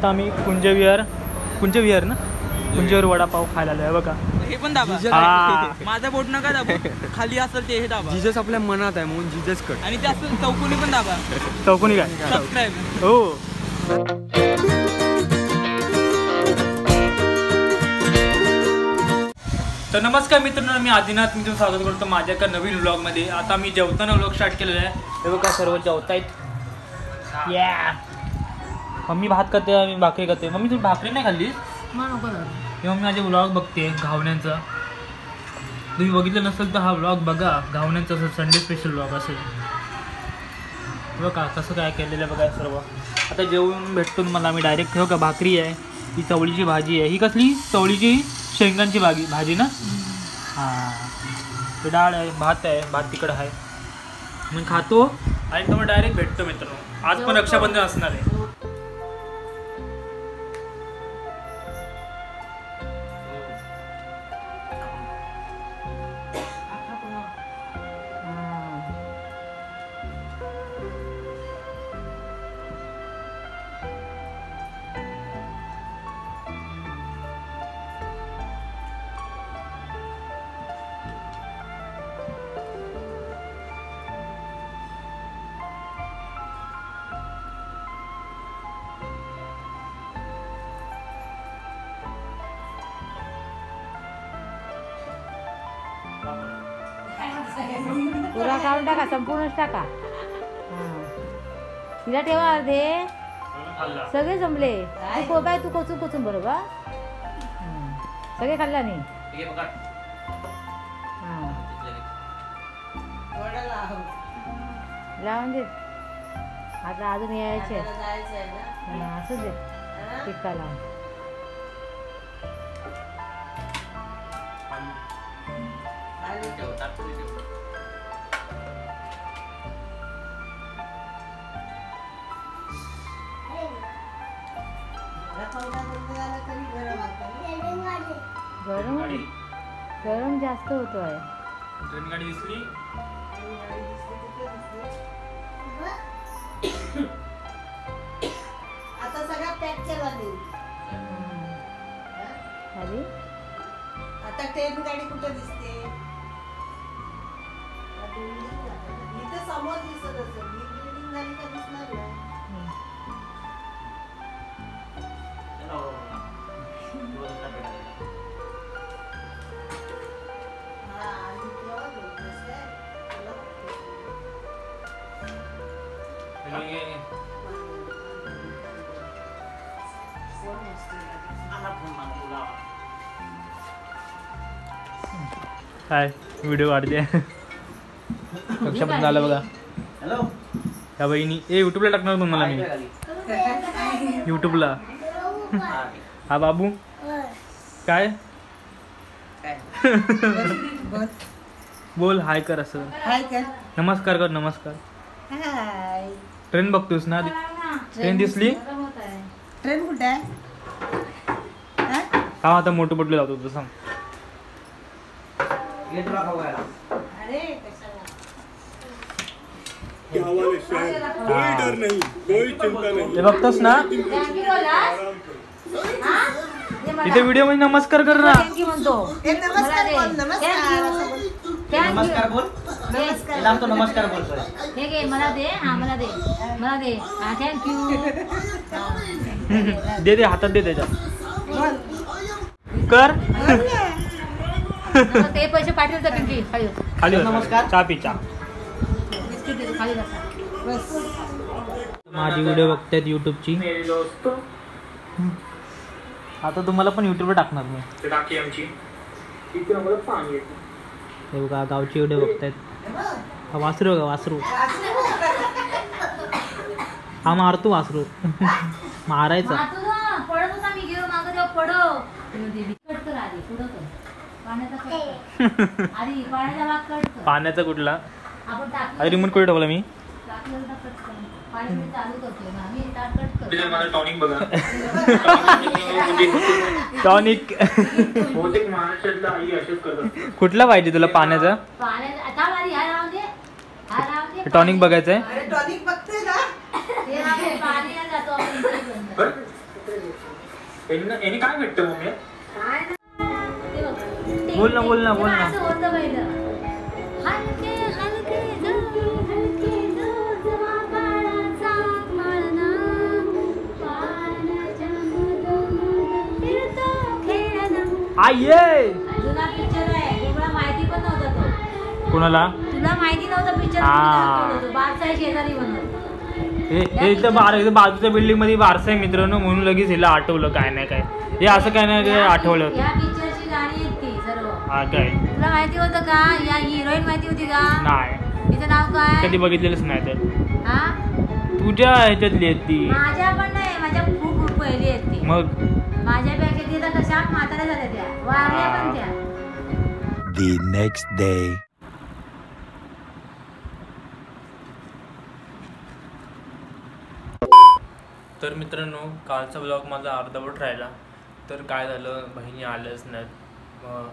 आता आम्ही कुंजविहार ना कुंजविहार वडापाव खायला आलोय बघा. हे पण दाबा. माझा बोट नका दाबा. खाली असेल ते हे दाबा. जीजस आपल्या मनात आहे म्हणून जीजस कट. आणि ते असं चौकोनी पण दाबा. चौकोनी काय सबस्क्राईब. हो. तर नमस्कार मित्रांनो, मी आदिनाथ. मी तुमचं स्वागत करतो माझ्या एका नवीन व्लॉगमध्ये. आता मी जेवताना व्लॉग स्टार्ट केलेला आहे. हे बघा सर्व जेवतायत. या मम्मी भात करते, मी भाकरी करते. मम्मी तुम्ही भाकरी नाही खाल्लीस? तेव्हा मी माझे व्लॉग बघते घावण्यांचा. तुम्ही बघितलं नसेल तर हा व्लॉग बघा. घावण्यांचा संडे स्पेशल व्लॉग असेल. बघा कसं काय केलेलं बघा सर्व. आता जेवून भेटतो मला. मी डायरेक्ट ठेव का भाकरी आहे, ही चवळीची भाजी आहे. ही कसली चवळीची शेंगांची भाजी ना. हां डाळ आहे, भात आहे, भात तिकडं आहे. मग खातो आणि तुम्हाला डायरेक्ट भेटतो मित्रांनो. आज पण रक्षाबंधन असणार आहे. पुरा काढून टाका, संपूर्णच टाका. तिला ठेवा अर्धे. सगळे जमले. बाय तू कोचून कोचून बरोबर. सगळे खाल्ला नाही. लावून दे. आता अजून यायचे असू दे. टिक्का लावून गरम जास्त होतो आहे. ट्रेन गाडी दिसली. आता सगळा पॅक केला खाली. आता ट्रेन गाडी कुठे दिसते? इथे समोर दिसत असेल. बिल्डिंग झाली का दिसणार नाही. काय व्हिडिओ काढते. रक्षाबंधन झालं बघा. त्या बहिणी यूट्यूबला टाकणार तुम्हाला मी. यूट्यूबला. हा बाबू काय बोल. हाय कर. असं हाय कर. नमस्कार कर. नमस्कार. हाय. ट्रेन बघतोस ना. ट्रेन दिसली. ट्रेन कुठे आहे? हा आता मोठं पटलं लावतो तू सांग. अरे हे बघतोस ना. इथे व्हिडिओ मध्ये नमस्कार कर ना. नमस्कार बोल. नमस्कार बोलतोय. हे घे मला दे. मला दे. मला दे. थँक्यू. दे दे हातात दे त्याच्या. कर. ते पैसे पाठवतात तुमची खाली. खाली नमस्कार. चहा पी. चहा. खाली माझी व्हिडिओ बघतायत यूट्यूबची. आता तुम्हाला पण यूट्यूबला टाकणार मी. हे बघा गावची व्हिडिओ बघतायत. हा वासरू बघा. वासरू हा मारतो. वासरू मारायचा. पाण्याचा कुठला रिमोट कुठे ठेवला मी. टॉनिक बघा. टॉनिक कुठला पाहिजे तुला पाण्याचा? टॉनिक बघायचंय. याने काय भेटतं मम्मी? काय ना ते बघ. बोल ना, बोल ना, बोल ना. असं होतं पहिलं. हलके हलके जो, हलके जो, जवा बाळाचा पाळणा, पाळण्याच्या मधोमध फिरतो खेळणा. आये जुना पिक्चर आहे, तुम्हाला माहिती पण नव्हता तो. कोणाला? तुला माहिती नव्हता पिक्चर, बारसाई शेजारी म्हणून. हे इथं बाजूच्या बिल्डिंग मध्ये वारसा आहे मित्रांनो, म्हणून लगेच हिला आठवलं काय नाही काय. हे असं काय नाही काय आठवलं. या पिक्चरची गाणी आहेत ती सर्व. हा काय तुला माहिती होतं का? या हिरोईन माहिती होती का? नाही, तिचं नाव काय? कधी बघितलेलंच नाही. तर हा? तुझ्या ह्याच्यातली आहेत ती. माझ्या पण नाही, माझ्या खूप खूप पहिली आहेत ती. मग माझ्यापेक्षा ती तर कशा म्हाताऱ्या झाल्या त्या, वारल्या पण त्या. The next day. तर मित्रांनो, कालचा ब्लॉग माझा अर्धवट राहिला. तर काय झालं, बहिणी आल्याच नाहीत,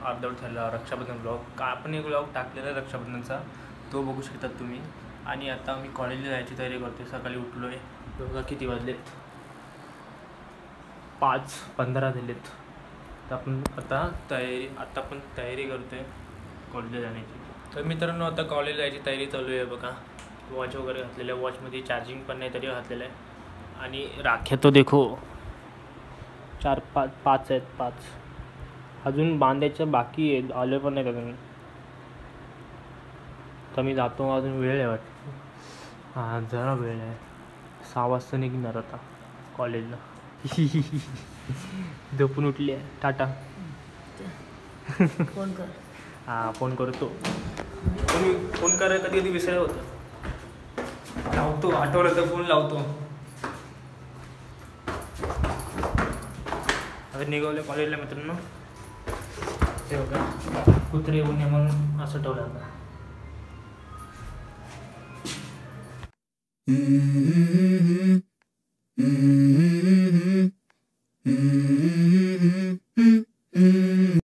अर्धवट राहिला. रक्षाबंधन ब्लॉग का आपण एक ब्लॉग टाकलेला आहे रक्षाबंधनचा, तो बघू शकतात तुम्ही. आणि आता मी कॉलेजला जायची तयारी करतो. सकाळी उठलो आहे, बघा किती वाजलेत, 5:15 झालेत. तर आपण आता आपण तयारी करतो आहे कॉलेजला जाण्याची. तर मित्रांनो, आता कॉलेजला जायची तयारी चालू आहे. बघा वॉच वगैरे घातलेलं आहे, वॉचमध्ये चार्जिंग पण नाही तरी घातलेलं आहे. आणि राख्या तो देखो 4-5 आहेत, 5 अजून बांधायचं बाकी आहेत, आले पण नाही अजून. तर मी जातो, अजून वेळ आहे वाटतं. हां जरा वेळ आहे, 6 वाजता निघणार आता कॉलेजला. झोपून उठली आहे. टाटा. फोन कर. हां फोन करतो. फोन करायला कधी कधी विसरलं होतं, लावतो. आठवलं तर फोन लावतो. आता निघावलं कॉलेजला मित्रांनो. ते बघा कुत्रे येऊन नये म्हणून असं ठेवलं आता.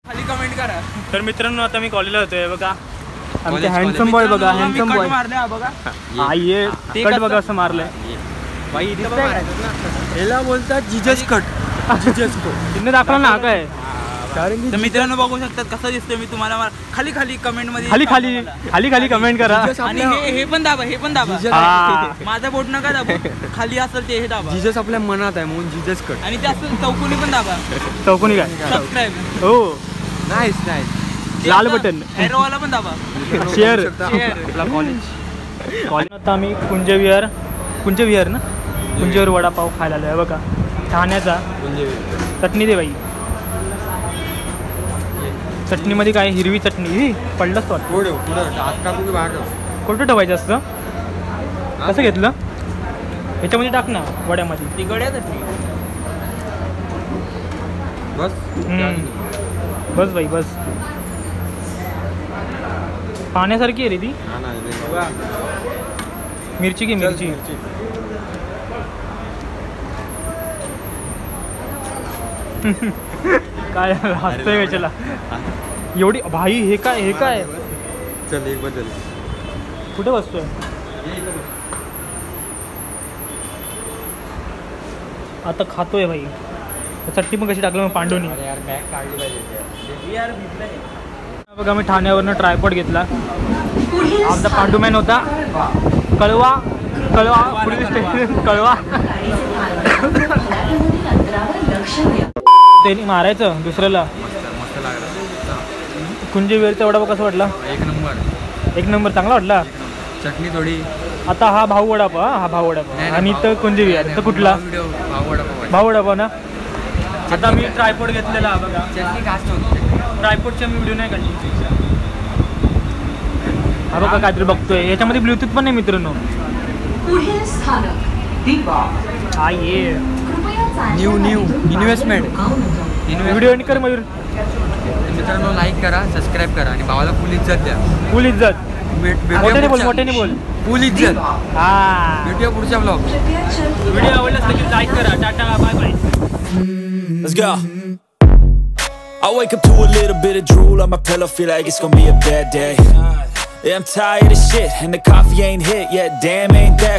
खाली कमेंट करा. तर मित्रांनो, आता मी कॉलेजला होतोय. बघा आमचे हँडसम बॉय, बघा हँडसम बॉय मारले हा बघा. हा ये कट बघा असं मारलंय. बाई इथं पण याला बोलतात जिजस कट. जिजस कट तिने दाखवला ना काय. कारण तर मित्रांनो बघू शकतात कसं दिसतोय मी तुम्हाला. खाली खाली कमेंट मध्ये खाली कमेंट करा. आणि हे पण दाबा, हे पण दाबा. हा. माझं बोट नका दाबा, खाली असेल ते हे दाबा. जिजस आपल्या मनात आहे म्हणून जिजस कट. आणि ते असं चौकोनी पण दाबा. चौकोनी काय सबस्क्राईब. हो नाईस नाईस. लाल बटन एरोवाला पण दाबा. शेअर. आपला कॉलेज. आता आम्ही कुंज विहार ना, कुंजविहार वडापाव खायला आलो आहे. बघा ठाण्याचा. चटणी दे बाई. चटणीमध्ये काय, हिरवी चटणी पडलंच वाटतं. कुठं ठेवायचं असतं, कसं घेतलं याच्यामध्ये टाक ना वड्यामध्ये. तिकडे चटणी. बस बाई बस. पाण्यासारखी आहे रे ती. मिरची की मिरची. काय हसतोय वेचला एवढी भाई. हे काय चल एक बदल. कुठे बसतोय. आता खातोय भाई. चटणी पण कशी टाकलं मग पांडवनी. बघा मी ठाण्यावरनं ट्रायपॉड घेतला. आमचा पांडूमॅन होता. कळवा पोलीस स्टेशन कळवा. त्यांनी मारायचं दुसऱ्याला. कुंजविहारचा वडापाव कसा वाटला. एक नंबर चांगला वाटला. चटणी थोडी. आता हा भाऊ वडापाव. हा भाऊ वडापाव. आणि इथं कुंजविहार. तर कुठला भाऊ वडापाव ना. आता मी ट्रायपॉड घेतलेला बघा. ट्रायपॉडचे मी व्हिडिओ नाही काढले. हा बघा काहीतरी बघतोय. याच्यामध्ये ब्लूटूथ पण नाही मित्रांनो. हा ये न्यू इन्व्हेस्टमेंट. व्हिडिओ एंड कर मयूर. मित्रांनो लाईक करा, सबस्क्राईब करा आणि भावाला फुल इज्जत द्या. फुल इज्जत. मोठ्याने बोल. फुल इज्जत. हा भेटूया पुढच्या ब्लॉग. व्हिडिओ आवडला असेल तर लाईक करा. Tata bye bye. Let's go. I wake up to a little bit of drool on my pillow, feel like it's gonna be a bad day. Yeah, I'm tired of shit, and the coffee ain't hit yet. Damn, ain't that